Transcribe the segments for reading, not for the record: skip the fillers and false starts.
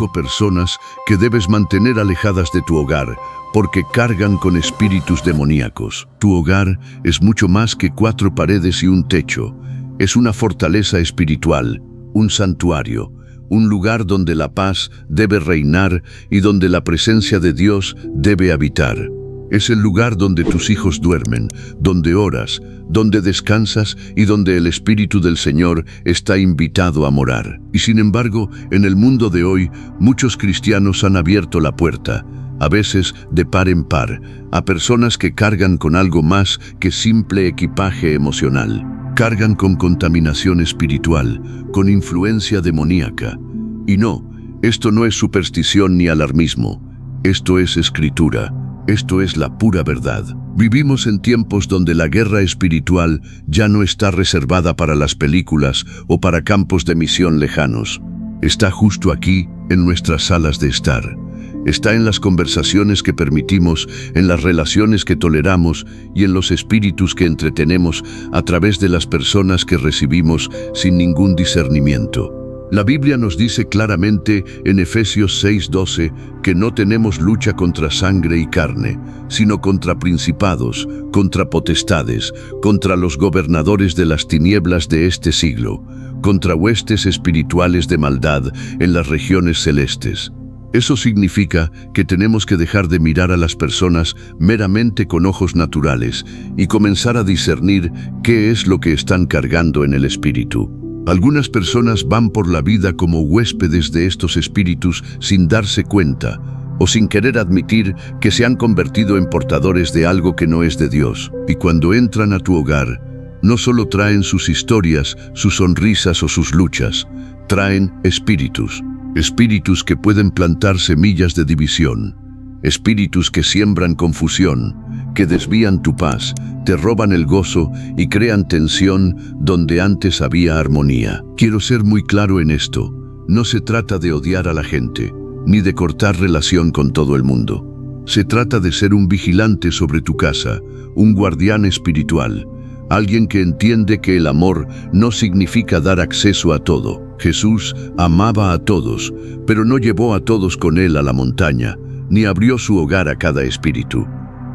5 personas que debes mantener alejadas de tu hogar porque cargan con espíritus demoníacos. Tu hogar es mucho más que 4 paredes y un techo. Es una fortaleza espiritual, un santuario, un lugar donde la paz debe reinar y donde la presencia de Dios debe habitar. Es el lugar donde tus hijos duermen, donde oras, donde descansas y donde el Espíritu del Señor está invitado a morar. Y sin embargo, en el mundo de hoy, muchos cristianos han abierto la puerta, a veces de par en par, a personas que cargan con algo más que simple equipaje emocional. Cargan con contaminación espiritual, con influencia demoníaca. Y no, esto no es superstición ni alarmismo, esto es escritura. Esto es la pura verdad. Vivimos en tiempos donde la guerra espiritual ya no está reservada para las películas o para campos de misión lejanos. Está justo aquí, en nuestras salas de estar. Está en las conversaciones que permitimos, en las relaciones que toleramos y en los espíritus que entretenemos a través de las personas que recibimos sin ningún discernimiento. La Biblia nos dice claramente en Efesios 6:12 que no tenemos lucha contra sangre y carne, sino contra principados, contra potestades, contra los gobernadores de las tinieblas de este siglo, contra huestes espirituales de maldad en las regiones celestes. Eso significa que tenemos que dejar de mirar a las personas meramente con ojos naturales y comenzar a discernir qué es lo que están cargando en el espíritu. Algunas personas van por la vida como huéspedes de estos espíritus sin darse cuenta o sin querer admitir que se han convertido en portadores de algo que no es de Dios. Y cuando entran a tu hogar, no solo traen sus historias, sus sonrisas o sus luchas, traen espíritus. Espíritus que pueden plantar semillas de división. Espíritus que siembran confusión, que desvían tu paz, te roban el gozo y crean tensión donde antes había armonía. Quiero ser muy claro en esto. No se trata de odiar a la gente, ni de cortar relación con todo el mundo. Se trata de ser un vigilante sobre tu casa, un guardián espiritual, alguien que entiende que el amor no significa dar acceso a todo. Jesús amaba a todos, pero no llevó a todos con él a la montaña, ni abrió su hogar a cada espíritu.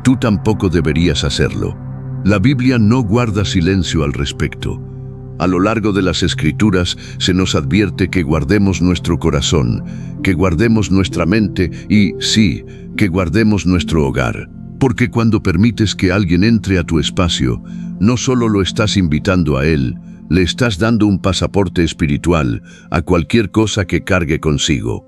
Tú tampoco deberías hacerlo. La Biblia no guarda silencio al respecto. A lo largo de las Escrituras se nos advierte que guardemos nuestro corazón, que guardemos nuestra mente y, sí, que guardemos nuestro hogar. Porque cuando permites que alguien entre a tu espacio, no solo lo estás invitando a él, le estás dando un pasaporte espiritual a cualquier cosa que cargue consigo.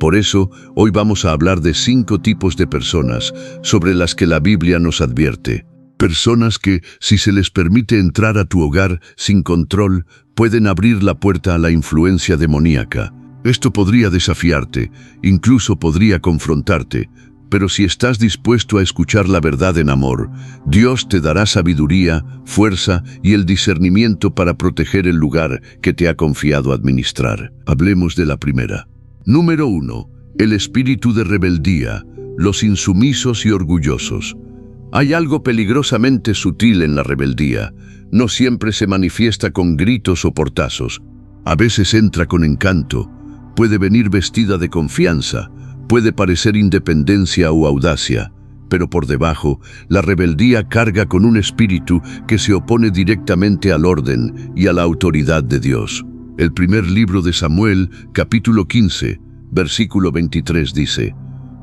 Por eso, hoy vamos a hablar de 5 tipos de personas sobre las que la Biblia nos advierte. Personas que, si se les permite entrar a tu hogar sin control, pueden abrir la puerta a la influencia demoníaca. Esto podría desafiarte, incluso podría confrontarte, pero si estás dispuesto a escuchar la verdad en amor, Dios te dará sabiduría, fuerza y el discernimiento para proteger el lugar que te ha confiado administrar. Hablemos de la primera. Número 1. El espíritu de rebeldía, los insumisos y orgullosos. Hay algo peligrosamente sutil en la rebeldía. No siempre se manifiesta con gritos o portazos. A veces entra con encanto. Puede venir vestida de confianza. Puede parecer independencia o audacia. Pero por debajo, la rebeldía carga con un espíritu que se opone directamente al orden y a la autoridad de Dios. El primer libro de Samuel, capítulo 15, versículo 23 dice: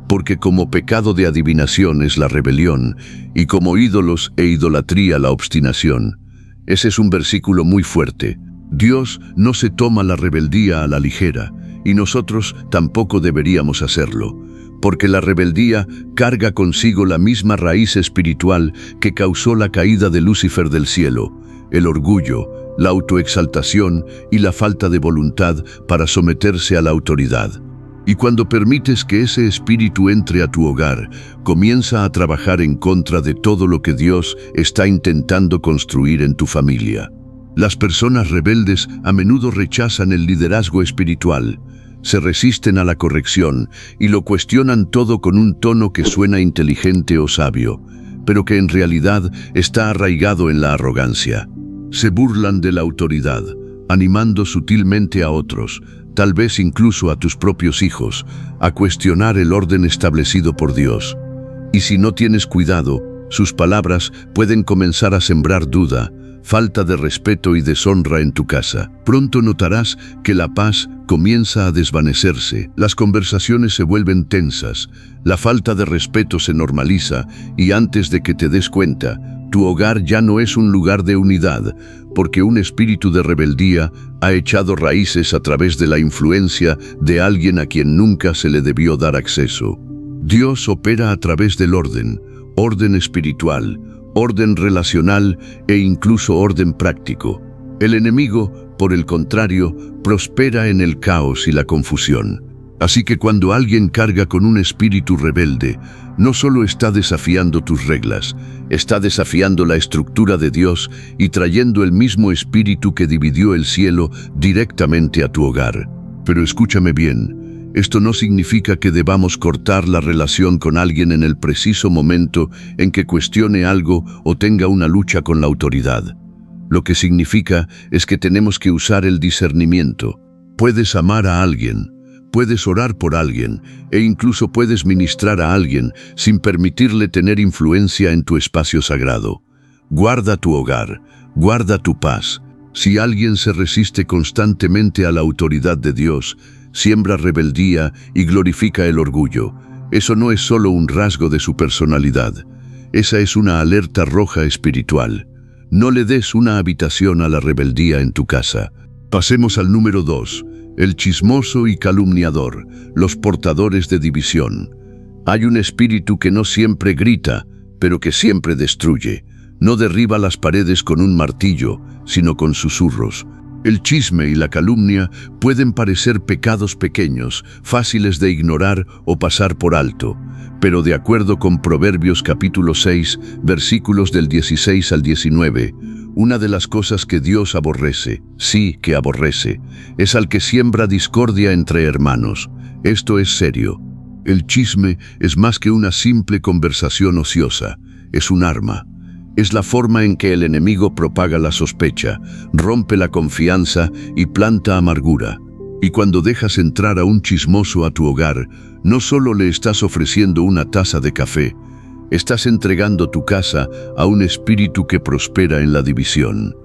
Porque como pecado de adivinación es la rebelión, y como ídolos e idolatría la obstinación. Ese es un versículo muy fuerte. Dios no se toma la rebeldía a la ligera, y nosotros tampoco deberíamos hacerlo, porque la rebeldía carga consigo la misma raíz espiritual que causó la caída de Lucifer del cielo, el orgullo, la autoexaltación y la falta de voluntad para someterse a la autoridad. Y cuando permites que ese espíritu entre a tu hogar, comienza a trabajar en contra de todo lo que Dios está intentando construir en tu familia. Las personas rebeldes a menudo rechazan el liderazgo espiritual, se resisten a la corrección y lo cuestionan todo con un tono que suena inteligente o sabio, pero que en realidad está arraigado en la arrogancia. Se burlan de la autoridad, animando sutilmente a otros, tal vez incluso a tus propios hijos, a cuestionar el orden establecido por Dios. Y si no tienes cuidado, sus palabras pueden comenzar a sembrar duda, falta de respeto y deshonra en tu casa. Pronto notarás que la paz comienza a desvanecerse, las conversaciones se vuelven tensas, la falta de respeto se normaliza y antes de que te des cuenta, tu hogar ya no es un lugar de unidad, porque un espíritu de rebeldía ha echado raíces a través de la influencia de alguien a quien nunca se le debió dar acceso. Dios opera a través del orden espiritual, orden relacional e incluso orden práctico. El enemigo, por el contrario, prospera en el caos y la confusión. Así que cuando alguien carga con un espíritu rebelde, no solo está desafiando tus reglas, está desafiando la estructura de Dios y trayendo el mismo espíritu que dividió el cielo directamente a tu hogar. Pero escúchame bien. Esto no significa que debamos cortar la relación con alguien en el preciso momento en que cuestione algo o tenga una lucha con la autoridad. Lo que significa es que tenemos que usar el discernimiento. Puedes amar a alguien, puedes orar por alguien e incluso puedes ministrar a alguien sin permitirle tener influencia en tu espacio sagrado. Guarda tu hogar, guarda tu paz. Si alguien se resiste constantemente a la autoridad de Dios, siembra rebeldía y glorifica el orgullo. Eso no es solo un rasgo de su personalidad. Esa es una alerta roja espiritual. No le des una habitación a la rebeldía en tu casa. Pasemos al número 2, el chismoso y calumniador, los portadores de división. Hay un espíritu que no siempre grita, pero que siempre destruye. No derriba las paredes con un martillo, sino con susurros. El chisme y la calumnia pueden parecer pecados pequeños, fáciles de ignorar o pasar por alto, pero de acuerdo con Proverbios capítulo 6, versículos del 16 al 19, una de las cosas que Dios aborrece, sí que aborrece, es al que siembra discordia entre hermanos. Esto es serio. El chisme es más que una simple conversación ociosa, es un arma. Es la forma en que el enemigo propaga la sospecha, rompe la confianza y planta amargura. Y cuando dejas entrar a un chismoso a tu hogar, no solo le estás ofreciendo una taza de café, estás entregando tu casa a un espíritu que prospera en la división.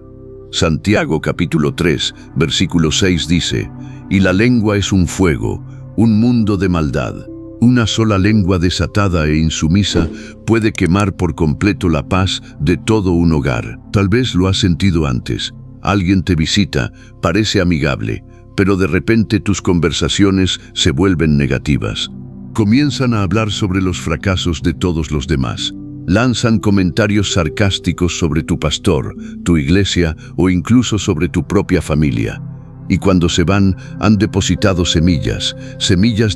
Santiago capítulo 3, versículo 6 dice, «Y la lengua es un fuego, un mundo de maldad». Una sola lengua desatada e insumisa puede quemar por completo la paz de todo un hogar. Tal vez lo has sentido antes. Alguien te visita, parece amigable, pero de repente tus conversaciones se vuelven negativas. Comienzan a hablar sobre los fracasos de todos los demás. Lanzan comentarios sarcásticos sobre tu pastor, tu iglesia o incluso sobre tu propia familia. Y cuando se van, han depositado semillas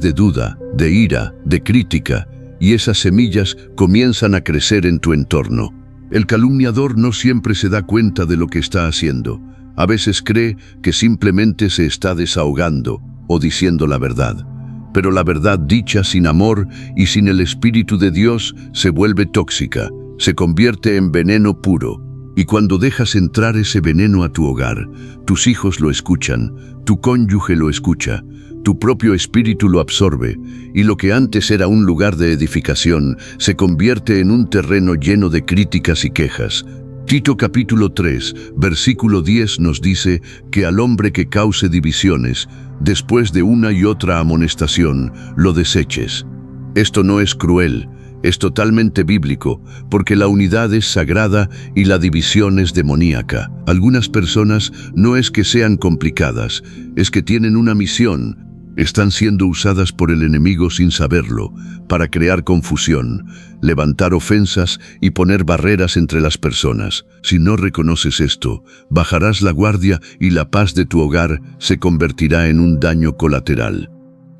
de duda, de ira, de crítica, y esas semillas comienzan a crecer en tu entorno. El calumniador no siempre se da cuenta de lo que está haciendo. A veces cree que simplemente se está desahogando o diciendo la verdad. Pero la verdad dicha sin amor y sin el Espíritu de Dios se vuelve tóxica, se convierte en veneno puro. Y cuando dejas entrar ese veneno a tu hogar, tus hijos lo escuchan, tu cónyuge lo escucha, tu propio espíritu lo absorbe, y lo que antes era un lugar de edificación se convierte en un terreno lleno de críticas y quejas. Tito capítulo 3, versículo 10 nos dice que al hombre que cause divisiones, después de una y otra amonestación, lo deseches. Esto no es cruel. Es totalmente bíblico, porque la unidad es sagrada y la división es demoníaca. Algunas personas no es que sean complicadas, es que tienen una misión. Están siendo usadas por el enemigo sin saberlo, para crear confusión, levantar ofensas y poner barreras entre las personas. Si no reconoces esto, bajarás la guardia y la paz de tu hogar se convertirá en un daño colateral.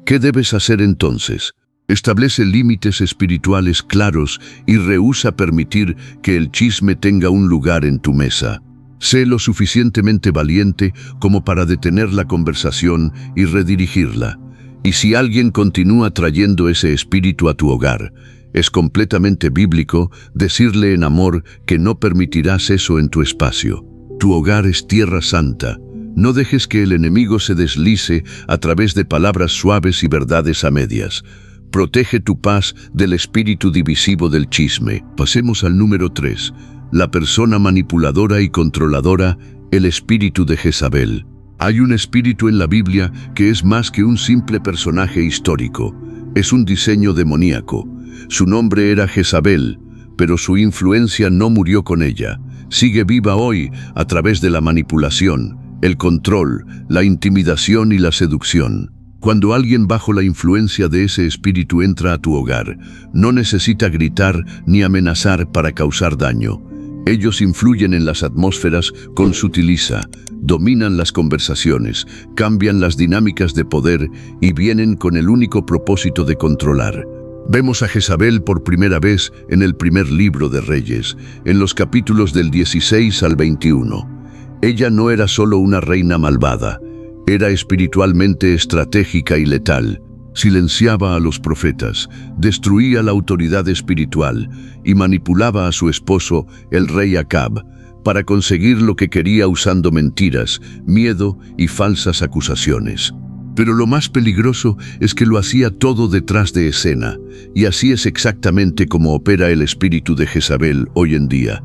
¿Qué debes hacer entonces? Establece límites espirituales claros y rehúsa permitir que el chisme tenga un lugar en tu mesa. Sé lo suficientemente valiente como para detener la conversación y redirigirla. Y si alguien continúa trayendo ese espíritu a tu hogar, es completamente bíblico decirle en amor que no permitirás eso en tu espacio. Tu hogar es tierra santa. No dejes que el enemigo se deslice a través de palabras suaves y verdades a medias. Protege tu paz del espíritu divisivo del chisme. Pasemos al número 3. La persona manipuladora y controladora, el espíritu de Jezabel. Hay un espíritu en la Biblia que es más que un simple personaje histórico. Es un diseño demoníaco. Su nombre era Jezabel, pero su influencia no murió con ella. Sigue viva hoy a través de la manipulación, el control, la intimidación y la seducción. Cuando alguien bajo la influencia de ese espíritu entra a tu hogar, no necesita gritar ni amenazar para causar daño. Ellos influyen en las atmósferas con sutileza, dominan las conversaciones, cambian las dinámicas de poder y vienen con el único propósito de controlar. Vemos a Jezabel por primera vez en el primer libro de Reyes, en los capítulos del 16 al 21. Ella no era solo una reina malvada, era espiritualmente estratégica y letal. Silenciaba a los profetas, destruía la autoridad espiritual y manipulaba a su esposo, el rey Acab, para conseguir lo que quería usando mentiras, miedo y falsas acusaciones. Pero lo más peligroso es que lo hacía todo detrás de escena, y así es exactamente como opera el espíritu de Jezabel hoy en día.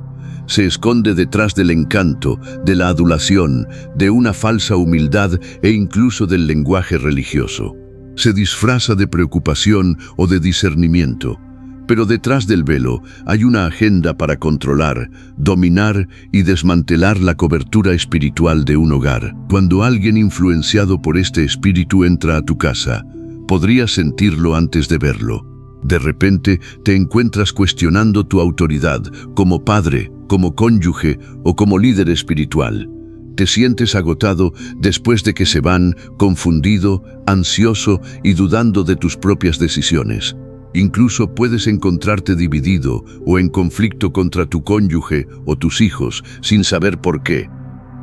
Se esconde detrás del encanto, de la adulación, de una falsa humildad e incluso del lenguaje religioso. Se disfraza de preocupación o de discernimiento, pero detrás del velo hay una agenda para controlar, dominar y desmantelar la cobertura espiritual de un hogar. Cuando alguien influenciado por este espíritu entra a tu casa, podrías sentirlo antes de verlo. De repente te encuentras cuestionando tu autoridad como padre, como cónyuge o como líder espiritual. Te sientes agotado después de que se van, confundido, ansioso y dudando de tus propias decisiones. Incluso puedes encontrarte dividido o en conflicto contra tu cónyuge o tus hijos sin saber por qué.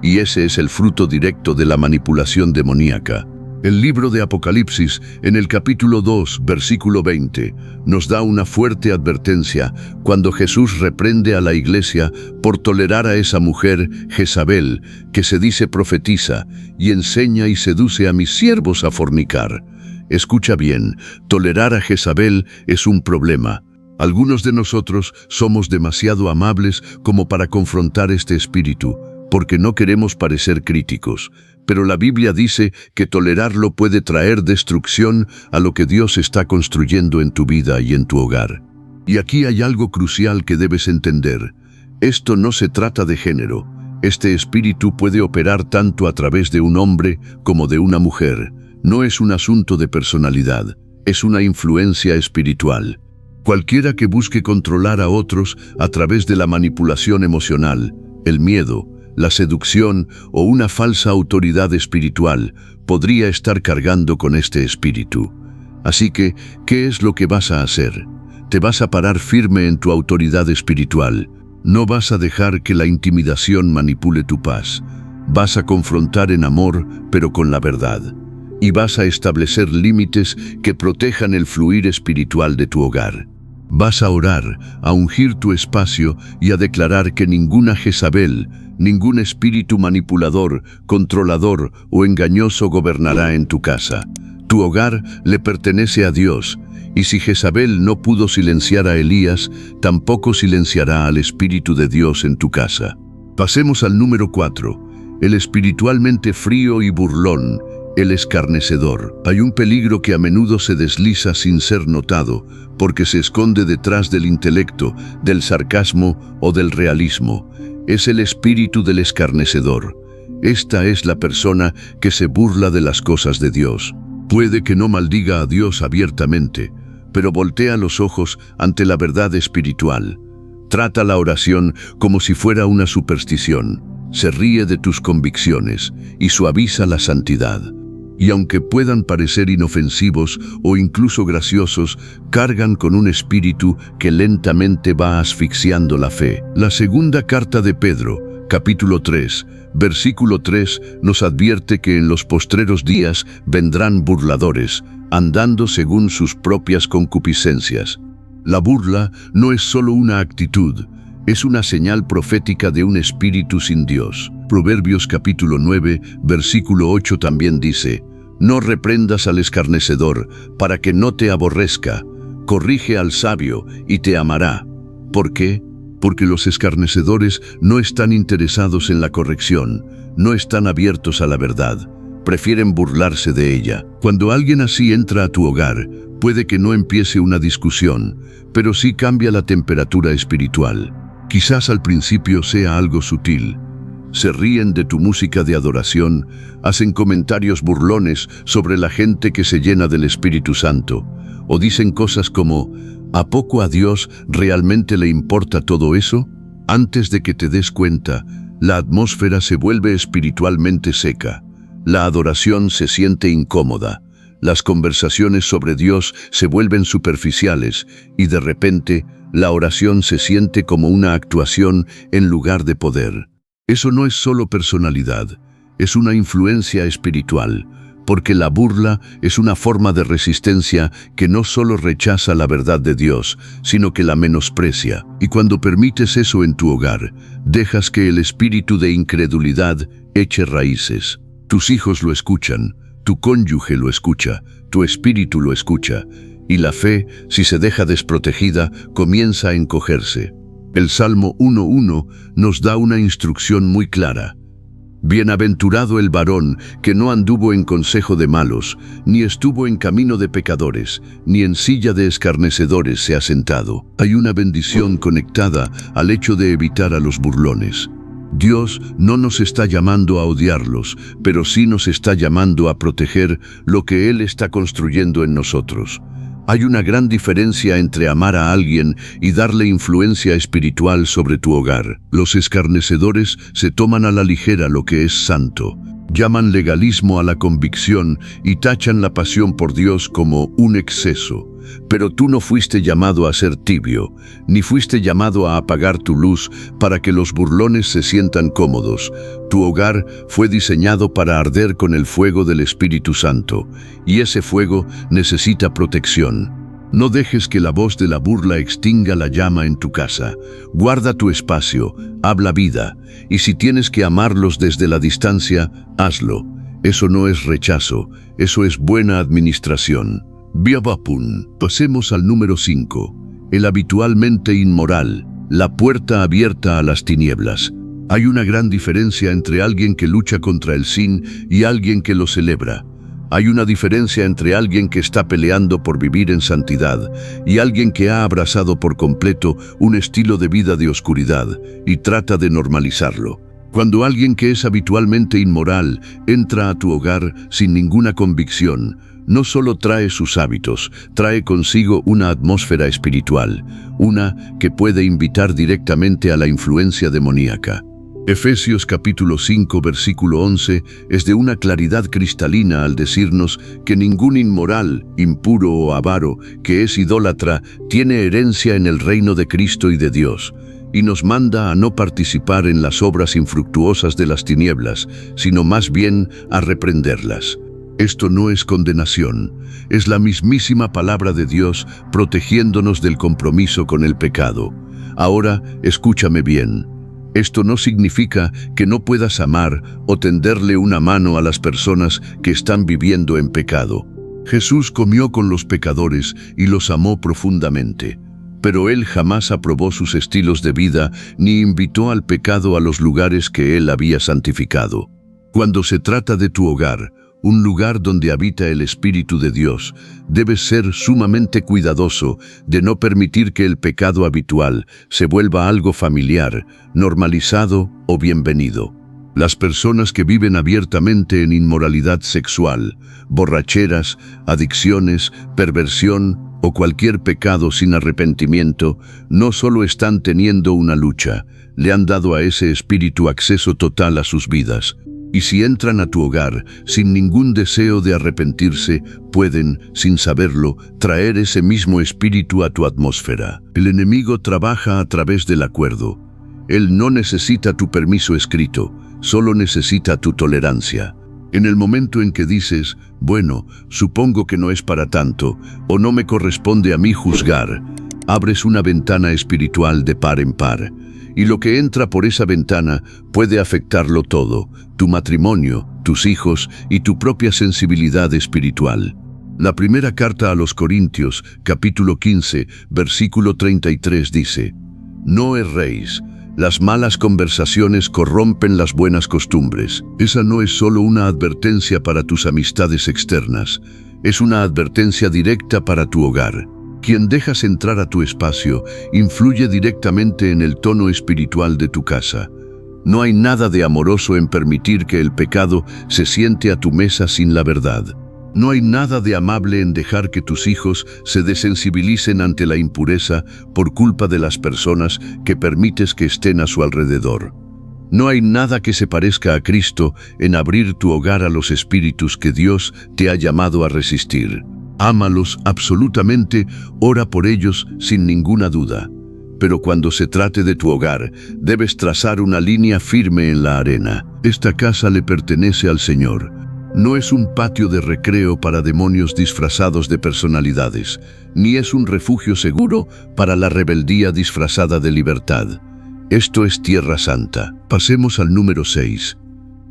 Y ese es el fruto directo de la manipulación demoníaca. El libro de Apocalipsis, en el capítulo 2, versículo 20, nos da una fuerte advertencia cuando Jesús reprende a la iglesia por tolerar a esa mujer, Jezabel, que se dice profetiza y enseña y seduce a mis siervos a fornicar. Escucha bien, tolerar a Jezabel es un problema. Algunos de nosotros somos demasiado amables como para confrontar este espíritu, porque no queremos parecer críticos. Pero la Biblia dice que tolerarlo puede traer destrucción a lo que Dios está construyendo en tu vida y en tu hogar. Y aquí hay algo crucial que debes entender. Esto no se trata de género. Este espíritu puede operar tanto a través de un hombre como de una mujer. No es un asunto de personalidad, es una influencia espiritual. Cualquiera que busque controlar a otros a través de la manipulación emocional, el miedo, la seducción o una falsa autoridad espiritual podría estar cargando con este espíritu. Así que, ¿qué es lo que vas a hacer? Te vas a parar firme en tu autoridad espiritual. No vas a dejar que la intimidación manipule tu paz. Vas a confrontar en amor, pero con la verdad. Y vas a establecer límites que protejan el fluir espiritual de tu hogar. Vas a orar, a ungir tu espacio y a declarar que ninguna Jezabel, ningún espíritu manipulador, controlador o engañoso gobernará en tu casa. Tu hogar le pertenece a Dios, y si Jezabel no pudo silenciar a Elías, tampoco silenciará al Espíritu de Dios en tu casa. Pasemos al número 4, el espiritualmente frío y burlón, el escarnecedor. Hay un peligro que a menudo se desliza sin ser notado, porque se esconde detrás del intelecto, del sarcasmo o del realismo. Es el espíritu del escarnecedor. Esta es la persona que se burla de las cosas de Dios. Puede que no maldiga a Dios abiertamente, pero voltea los ojos ante la verdad espiritual. Trata la oración como si fuera una superstición. Se ríe de tus convicciones y suaviza la santidad. Y aunque puedan parecer inofensivos o incluso graciosos, cargan con un espíritu que lentamente va asfixiando la fe. La segunda carta de Pedro, capítulo 3, versículo 3, nos advierte que en los postreros días vendrán burladores, andando según sus propias concupiscencias. La burla no es solo una actitud, Es una señal profética de un espíritu sin Dios. Proverbios capítulo 9, versículo 8 también dice: no reprendas al escarnecedor, para que no te aborrezca. Corrige al sabio, y te amará. ¿Por qué? Porque los escarnecedores no están interesados en la corrección, no están abiertos a la verdad, prefieren burlarse de ella. Cuando alguien así entra a tu hogar, puede que no empiece una discusión, pero sí cambia la temperatura espiritual. Quizás al principio sea algo sutil. Se ríen de tu música de adoración, hacen comentarios burlones sobre la gente que se llena del Espíritu Santo, o dicen cosas como: ¿a poco a Dios realmente le importa todo eso? Antes de que te des cuenta, la atmósfera se vuelve espiritualmente seca, la adoración se siente incómoda, las conversaciones sobre Dios se vuelven superficiales y de repente la oración se siente como una actuación en lugar de poder. Eso no es solo personalidad, es una influencia espiritual, porque la burla es una forma de resistencia que no solo rechaza la verdad de Dios, sino que la menosprecia. Y cuando permites eso en tu hogar, dejas que el espíritu de incredulidad eche raíces. Tus hijos lo escuchan, tu cónyuge lo escucha, tu espíritu lo escucha, y la fe, si se deja desprotegida, comienza a encogerse. El Salmo 1:1 nos da una instrucción muy clara. Bienaventurado el varón que no anduvo en consejo de malos, ni estuvo en camino de pecadores, ni en silla de escarnecedores se ha sentado. Hay una bendición conectada al hecho de evitar a los burlones. Dios no nos está llamando a odiarlos, pero sí nos está llamando a proteger lo que Él está construyendo en nosotros. Hay una gran diferencia entre amar a alguien y darle influencia espiritual sobre tu hogar. Los escarnecedores se toman a la ligera lo que es santo, llaman legalismo a la convicción y tachan la pasión por Dios como un exceso. Pero tú no fuiste llamado a ser tibio, ni fuiste llamado a apagar tu luz para que los burlones se sientan cómodos. Tu hogar fue diseñado para arder con el fuego del Espíritu Santo, y ese fuego necesita protección. No dejes que la voz de la burla extinga la llama en tu casa. Guarda tu espacio, habla vida, y si tienes que amarlos desde la distancia, hazlo. Eso no es rechazo, eso es buena administración. Biabapun. Pasemos al número 5. El habitualmente inmoral, la puerta abierta a las tinieblas. Hay una gran diferencia entre alguien que lucha contra el sin y alguien que lo celebra. Hay una diferencia entre alguien que está peleando por vivir en santidad y alguien que ha abrazado por completo un estilo de vida de oscuridad y trata de normalizarlo. Cuando alguien que es habitualmente inmoral entra a tu hogar sin ninguna convicción, no solo trae sus hábitos, trae consigo una atmósfera espiritual, una que puede invitar directamente a la influencia demoníaca. Efesios capítulo 5 versículo 11 es de una claridad cristalina al decirnos que ningún inmoral, impuro o avaro que es idólatra tiene herencia en el reino de Cristo y de Dios, y nos manda a no participar en las obras infructuosas de las tinieblas, sino más bien a reprenderlas. Esto no es condenación, es la mismísima palabra de Dios protegiéndonos del compromiso con el pecado. Ahora, escúchame bien. Esto no significa que no puedas amar o tenderle una mano a las personas que están viviendo en pecado. Jesús comió con los pecadores y los amó profundamente, pero Él jamás aprobó sus estilos de vida ni invitó al pecado a los lugares que Él había santificado. Cuando se trata de tu hogar, un lugar donde habita el Espíritu de Dios, debes ser sumamente cuidadoso de no permitir que el pecado habitual se vuelva algo familiar, normalizado o bienvenido. Las personas que viven abiertamente en inmoralidad sexual, borracheras, adicciones, perversión o cualquier pecado sin arrepentimiento, no solo están teniendo una lucha, le han dado a ese espíritu acceso total a sus vidas. Y si entran a tu hogar sin ningún deseo de arrepentirse, pueden, sin saberlo, traer ese mismo espíritu a tu atmósfera. El enemigo trabaja a través del acuerdo. Él no necesita tu permiso escrito, solo necesita tu tolerancia. En el momento en que dices, bueno, supongo que no es para tanto, o no me corresponde a mí juzgar, abres una ventana espiritual de par en par. y lo que entra por esa ventana puede afectarlo todo, tu matrimonio, tus hijos y tu propia sensibilidad espiritual. La primera carta a los Corintios, capítulo 15, versículo 33 dice: No erréis. Las malas conversaciones corrompen las buenas costumbres. Esa no es solo una advertencia para tus amistades externas, es una advertencia directa para tu hogar. Quien dejas entrar a tu espacio influye directamente en el tono espiritual de tu casa. No hay nada de amoroso en permitir que el pecado se siente a tu mesa sin la verdad. No hay nada de amable en dejar que tus hijos se desensibilicen ante la impureza por culpa de las personas que permites que estén a su alrededor. No hay nada que se parezca a Cristo en abrir tu hogar a los espíritus que Dios te ha llamado a resistir. Ámalos absolutamente, ora por ellos sin ninguna duda. Pero cuando se trate de tu hogar, debes trazar una línea firme en la arena. Esta casa le pertenece al Señor. No es un patio de recreo para demonios disfrazados de personalidades, ni es un refugio seguro para la rebeldía disfrazada de libertad. Esto es Tierra Santa. Pasemos al número 6.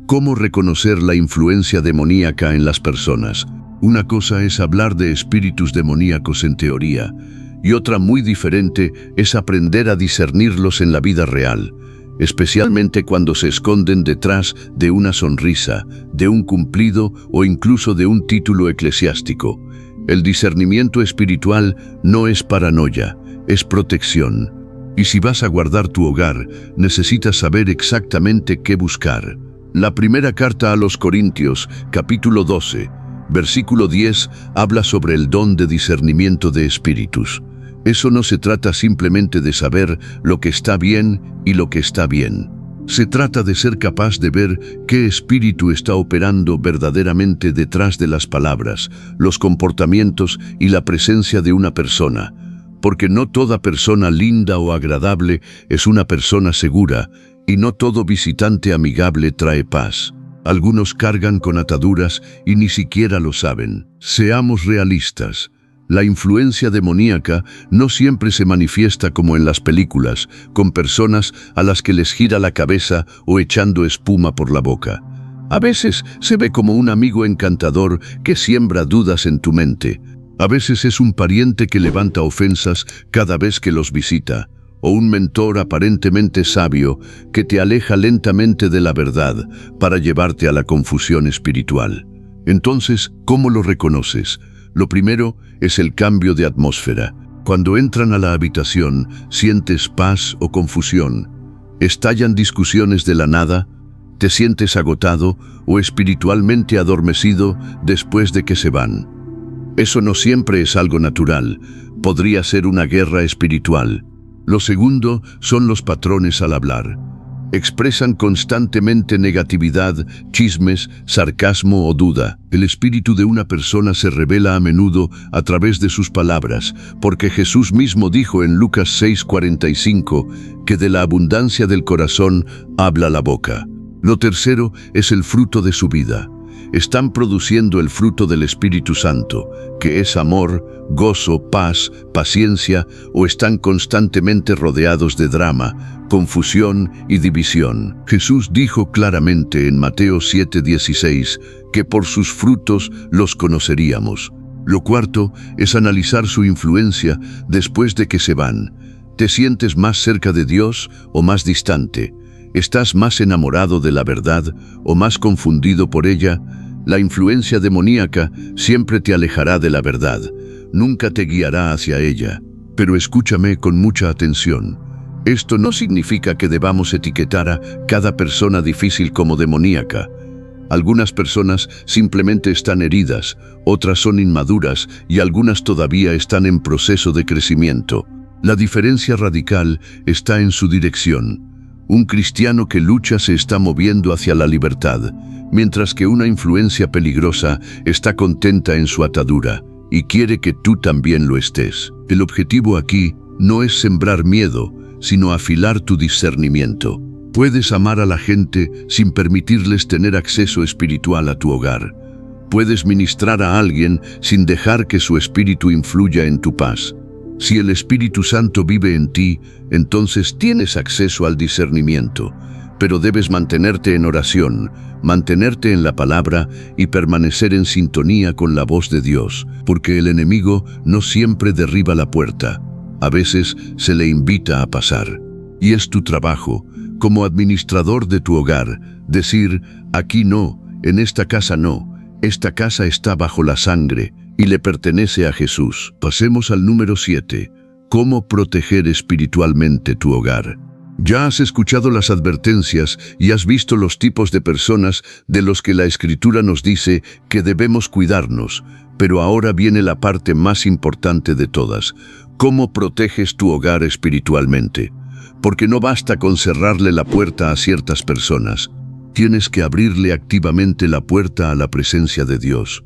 ¿Cómo reconocer la influencia demoníaca en las personas? Una cosa es hablar de espíritus demoníacos en teoría, y otra muy diferente es aprender a discernirlos en la vida real, especialmente cuando se esconden detrás de una sonrisa, de un cumplido o incluso de un título eclesiástico. El discernimiento espiritual no es paranoia, es protección. Y si vas a guardar tu hogar, necesitas saber exactamente qué buscar. La primera carta a los Corintios, capítulo 12, versículo 10, habla sobre el don de discernimiento de espíritus. Eso no se trata simplemente de saber lo que está bien y lo que está bien. Se trata de ser capaz de ver qué espíritu está operando verdaderamente detrás de las palabras, los comportamientos y la presencia de una persona. Porque no toda persona linda o agradable es una persona segura, y no todo visitante amigable trae paz. Algunos cargan con ataduras y ni siquiera lo saben. Seamos realistas. La influencia demoníaca no siempre se manifiesta como en las películas, con personas a las que les gira la cabeza o echando espuma por la boca. A veces se ve como un amigo encantador que siembra dudas en tu mente. A veces es un pariente que levanta ofensas cada vez que los visita, o un mentor aparentemente sabio que te aleja lentamente de la verdad para llevarte a la confusión espiritual. Entonces, ¿cómo lo reconoces? Lo primero es el cambio de atmósfera. Cuando entran a la habitación, sientes paz o confusión. Estallan discusiones de la nada, te sientes agotado o espiritualmente adormecido después de que se van. Eso no siempre es algo natural, podría ser una guerra espiritual. Lo segundo son los patrones al hablar. Expresan constantemente negatividad, chismes, sarcasmo o duda. El espíritu de una persona se revela a menudo a través de sus palabras, porque Jesús mismo dijo en Lucas 6:45 que de la abundancia del corazón habla la boca. Lo tercero es el fruto de su vida. Están produciendo el fruto del Espíritu Santo, que es amor, gozo, paz, paciencia, o están constantemente rodeados de drama, confusión y división. Jesús dijo claramente en Mateo 7:16 que por sus frutos los conoceríamos. Lo cuarto es analizar su influencia después de que se van. ¿Te sientes más cerca de Dios o más distante? ¿Estás más enamorado de la verdad o más confundido por ella? La influencia demoníaca siempre te alejará de la verdad, nunca te guiará hacia ella. Pero escúchame con mucha atención. Esto no significa que debamos etiquetar a cada persona difícil como demoníaca. Algunas personas simplemente están heridas, otras son inmaduras y algunas todavía están en proceso de crecimiento. La diferencia radical está en su dirección. Un cristiano que lucha se está moviendo hacia la libertad, mientras que una influencia peligrosa está contenta en su atadura y quiere que tú también lo estés. El objetivo aquí no es sembrar miedo, sino afilar tu discernimiento. Puedes amar a la gente sin permitirles tener acceso espiritual a tu hogar. Puedes ministrar a alguien sin dejar que su espíritu influya en tu paz. Si el Espíritu Santo vive en ti, entonces tienes acceso al discernimiento, pero debes mantenerte en oración, mantenerte en la palabra y permanecer en sintonía con la voz de Dios, porque el enemigo no siempre derriba la puerta, a veces se le invita a pasar. Y es tu trabajo, como administrador de tu hogar, decir, aquí no, en esta casa no, esta casa está bajo la sangre y le pertenece a Jesús. Pasemos al número 7. ¿Cómo proteger espiritualmente tu hogar? Ya has escuchado las advertencias y has visto los tipos de personas de los que la Escritura nos dice que debemos cuidarnos, pero ahora viene la parte más importante de todas. ¿Cómo proteges tu hogar espiritualmente? Porque no basta con cerrarle la puerta a ciertas personas. Tienes que abrirle activamente la puerta a la presencia de Dios.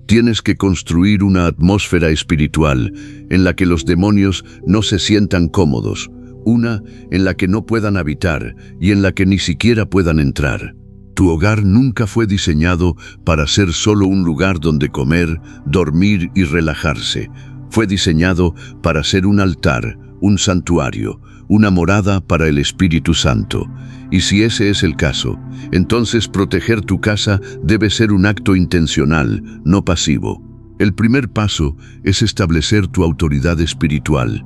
Tienes que construir una atmósfera espiritual en la que los demonios no se sientan cómodos, una en la que no puedan habitar y en la que ni siquiera puedan entrar. Tu hogar nunca fue diseñado para ser solo un lugar donde comer, dormir y relajarse. Fue diseñado para ser un altar, un santuario, una morada para el Espíritu Santo. Y si ese es el caso, entonces proteger tu casa debe ser un acto intencional, no pasivo. El primer paso es establecer tu autoridad espiritual.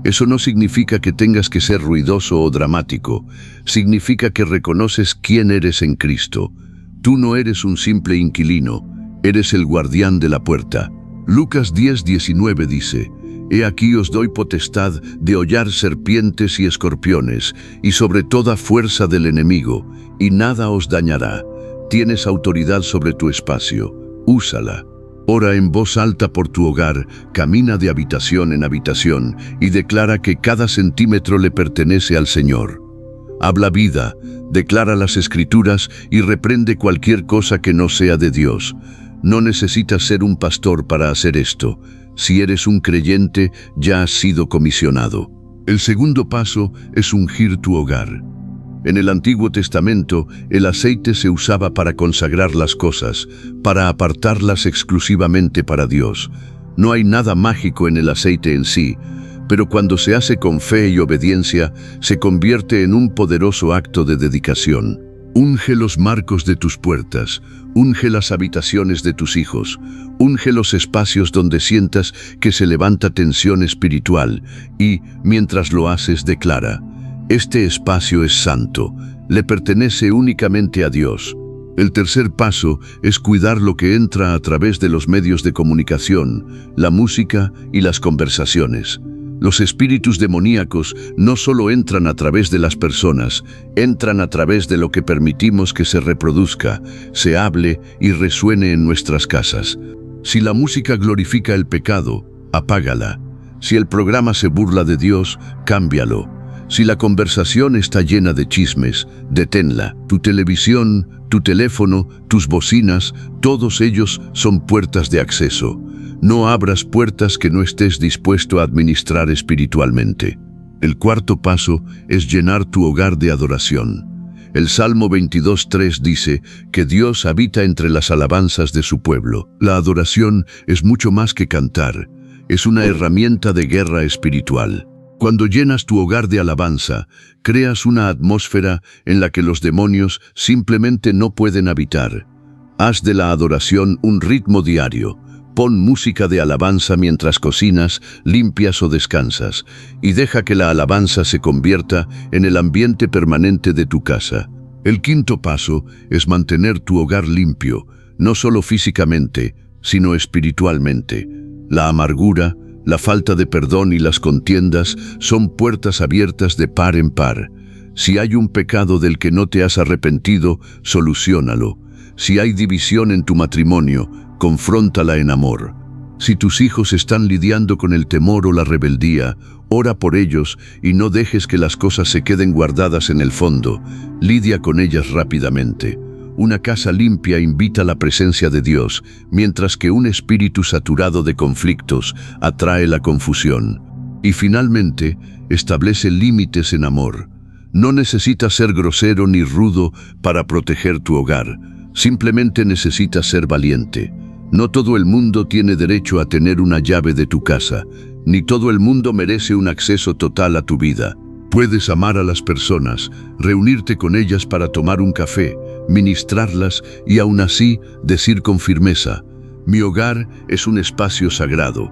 Eso no significa que tengas que ser ruidoso o dramático. Significa que reconoces quién eres en Cristo. Tú no eres un simple inquilino, eres el guardián de la puerta. Lucas 10:19 dice, «He aquí os doy potestad de hollar serpientes y escorpiones, y sobre toda fuerza del enemigo, y nada os dañará. Tienes autoridad sobre tu espacio, úsala». Ora en voz alta por tu hogar, camina de habitación en habitación y declara que cada centímetro le pertenece al Señor. Habla vida, declara las Escrituras y reprende cualquier cosa que no sea de Dios. No necesitas ser un pastor para hacer esto. Si eres un creyente, ya has sido comisionado. El segundo paso es ungir tu hogar. En el Antiguo Testamento, el aceite se usaba para consagrar las cosas, para apartarlas exclusivamente para Dios. No hay nada mágico en el aceite en sí, pero cuando se hace con fe y obediencia, se convierte en un poderoso acto de dedicación. Unge los marcos de tus puertas, unge las habitaciones de tus hijos, unge los espacios donde sientas que se levanta tensión espiritual y, mientras lo haces, declara: este espacio es santo, le pertenece únicamente a Dios. El tercer paso es cuidar lo que entra a través de los medios de comunicación, la música y las conversaciones. Los espíritus demoníacos no solo entran a través de las personas, entran a través de lo que permitimos que se reproduzca, se hable y resuene en nuestras casas. Si la música glorifica el pecado, apágala. Si el programa se burla de Dios, cámbialo. Si la conversación está llena de chismes, deténla. Tu televisión, tu teléfono, tus bocinas, todos ellos son puertas de acceso. No abras puertas que no estés dispuesto a administrar espiritualmente. El cuarto paso es llenar tu hogar de adoración. El Salmo 22:3 dice que Dios habita entre las alabanzas de su pueblo. La adoración es mucho más que cantar, es una herramienta de guerra espiritual. Cuando llenas tu hogar de alabanza, creas una atmósfera en la que los demonios simplemente no pueden habitar. Haz de la adoración un ritmo diario. Pon música de alabanza mientras cocinas, limpias o descansas, y deja que la alabanza se convierta en el ambiente permanente de tu casa. El quinto paso es mantener tu hogar limpio, no solo físicamente, sino espiritualmente. La amargura, la falta de perdón y las contiendas son puertas abiertas de par en par. Si hay un pecado del que no te has arrepentido, soluciónalo. Si hay división en tu matrimonio, confróntala en amor. Si tus hijos están lidiando con el temor o la rebeldía, ora por ellos y no dejes que las cosas se queden guardadas en el fondo. Lidia con ellas rápidamente. Una casa limpia invita a la presencia de Dios, mientras que un espíritu saturado de conflictos atrae la confusión. Y finalmente, establece límites en amor. No necesitas ser grosero ni rudo para proteger tu hogar. Simplemente necesitas ser valiente. No todo el mundo tiene derecho a tener una llave de tu casa. ni todo el mundo merece un acceso total a tu vida. Puedes amar a las personas, reunirte con ellas para tomar un café, ministrarlas y aún así decir con firmeza: mi hogar es un espacio sagrado.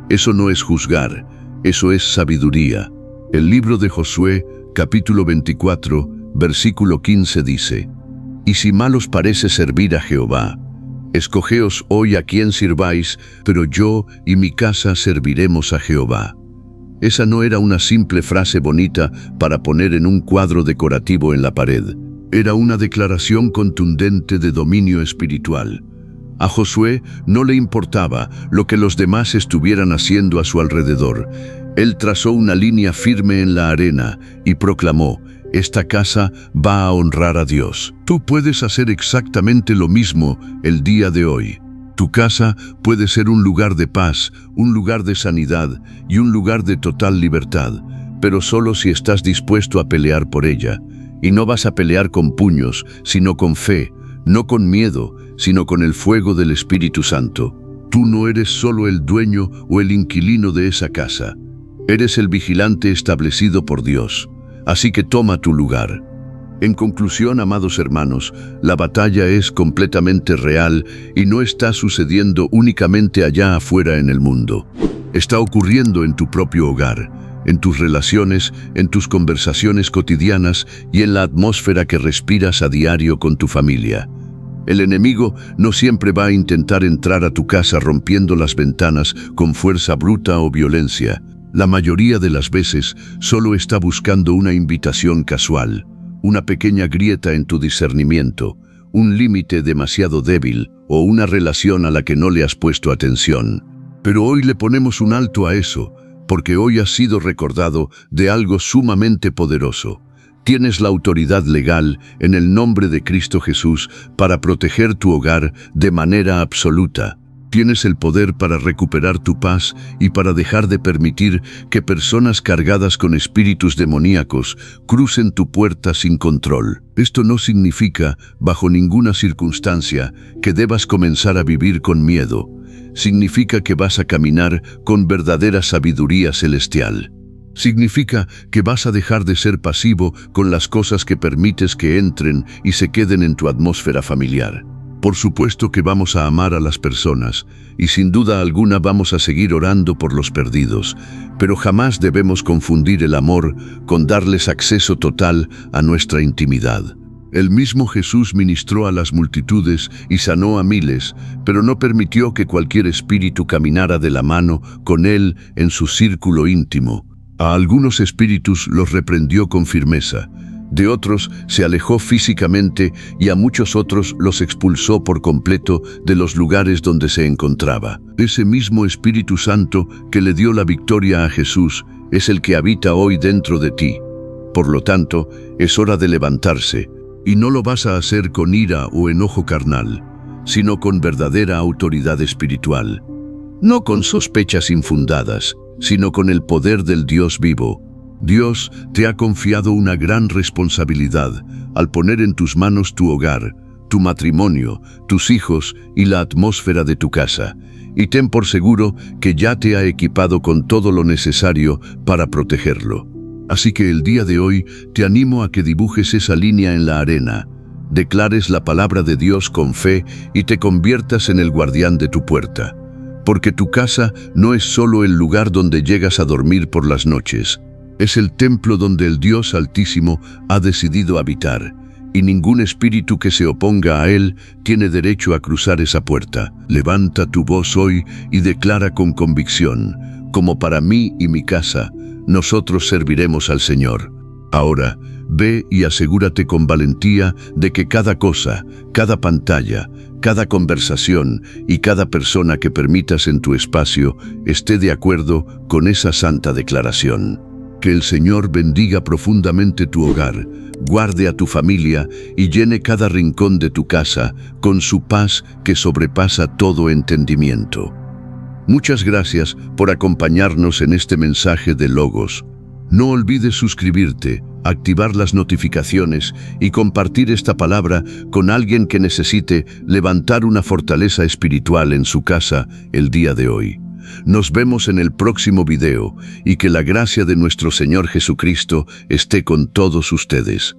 Eso no es juzgar, eso es sabiduría. El libro de Josué, capítulo 24, versículo 15 dice: y si mal os parece servir a Jehová, escogeos hoy a quién sirváis, pero yo y mi casa serviremos a Jehová. Esa no era una simple frase bonita para poner en un cuadro decorativo en la pared. Era una declaración contundente de dominio espiritual. A Josué no le importaba lo que los demás estuvieran haciendo a su alrededor. Él trazó una línea firme en la arena y proclamó: esta casa va a honrar a Dios. Tú puedes hacer exactamente lo mismo el día de hoy. Tu casa puede ser un lugar de paz, un lugar de sanidad y un lugar de total libertad, pero solo si estás dispuesto a pelear por ella. Y no vas a pelear con puños, sino con fe, no con miedo, sino con el fuego del Espíritu Santo. Tú no eres solo el dueño o el inquilino de esa casa. Eres el vigilante establecido por Dios. Así que toma tu lugar. En conclusión, amados hermanos, la batalla es completamente real y no está sucediendo únicamente allá afuera en el mundo. Está ocurriendo en tu propio hogar, en tus relaciones, en tus conversaciones cotidianas y en la atmósfera que respiras a diario con tu familia. El enemigo no siempre va a intentar entrar a tu casa rompiendo las ventanas con fuerza bruta o violencia. La mayoría de las veces solo está buscando una invitación casual, una pequeña grieta en tu discernimiento, un límite demasiado débil o una relación a la que no le has puesto atención. Pero hoy le ponemos un alto a eso, porque hoy has sido recordado de algo sumamente poderoso. Tienes la autoridad legal en el nombre de Cristo Jesús para proteger tu hogar de manera absoluta. Tienes el poder para recuperar tu paz y para dejar de permitir que personas cargadas con espíritus demoníacos crucen tu puerta sin control. Esto no significa, bajo ninguna circunstancia, que debas comenzar a vivir con miedo. Significa que vas a caminar con verdadera sabiduría celestial. Significa que vas a dejar de ser pasivo con las cosas que permites que entren y se queden en tu atmósfera familiar. Por supuesto que vamos a amar a las personas y sin duda alguna vamos a seguir orando por los perdidos, pero jamás debemos confundir el amor con darles acceso total a nuestra intimidad. El mismo Jesús ministró a las multitudes y sanó a miles, pero no permitió que cualquier espíritu caminara de la mano con él en su círculo íntimo. A algunos espíritus los reprendió con firmeza. De otros se alejó físicamente y a muchos otros los expulsó por completo de los lugares donde se encontraba. Ese mismo Espíritu Santo que le dio la victoria a Jesús es el que habita hoy dentro de ti. Por lo tanto, es hora de levantarse, y no lo vas a hacer con ira o enojo carnal, sino con verdadera autoridad espiritual. No con sospechas infundadas, sino con el poder del Dios vivo. Dios te ha confiado una gran responsabilidad al poner en tus manos tu hogar, tu matrimonio, tus hijos y la atmósfera de tu casa. Y ten por seguro que ya te ha equipado con todo lo necesario para protegerlo. Así que el día de hoy te animo a que dibujes esa línea en la arena, declares la palabra de Dios con fe y te conviertas en el guardián de tu puerta. Porque tu casa no es solo el lugar donde llegas a dormir por las noches. Es el templo donde el Dios Altísimo ha decidido habitar, y ningún espíritu que se oponga a él tiene derecho a cruzar esa puerta. Levanta tu voz hoy y declara con convicción: como para mí y mi casa, nosotros serviremos al Señor. Ahora, ve y asegúrate con valentía de que cada cosa, cada pantalla, cada conversación y cada persona que permitas en tu espacio esté de acuerdo con esa santa declaración. Que el Señor bendiga profundamente tu hogar, guarde a tu familia y llene cada rincón de tu casa con su paz que sobrepasa todo entendimiento. Muchas gracias por acompañarnos en este mensaje de Logos. No olvides suscribirte, activar las notificaciones y compartir esta palabra con alguien que necesite levantar una fortaleza espiritual en su casa el día de hoy. Nos vemos en el próximo video y que la gracia de nuestro Señor Jesucristo esté con todos ustedes.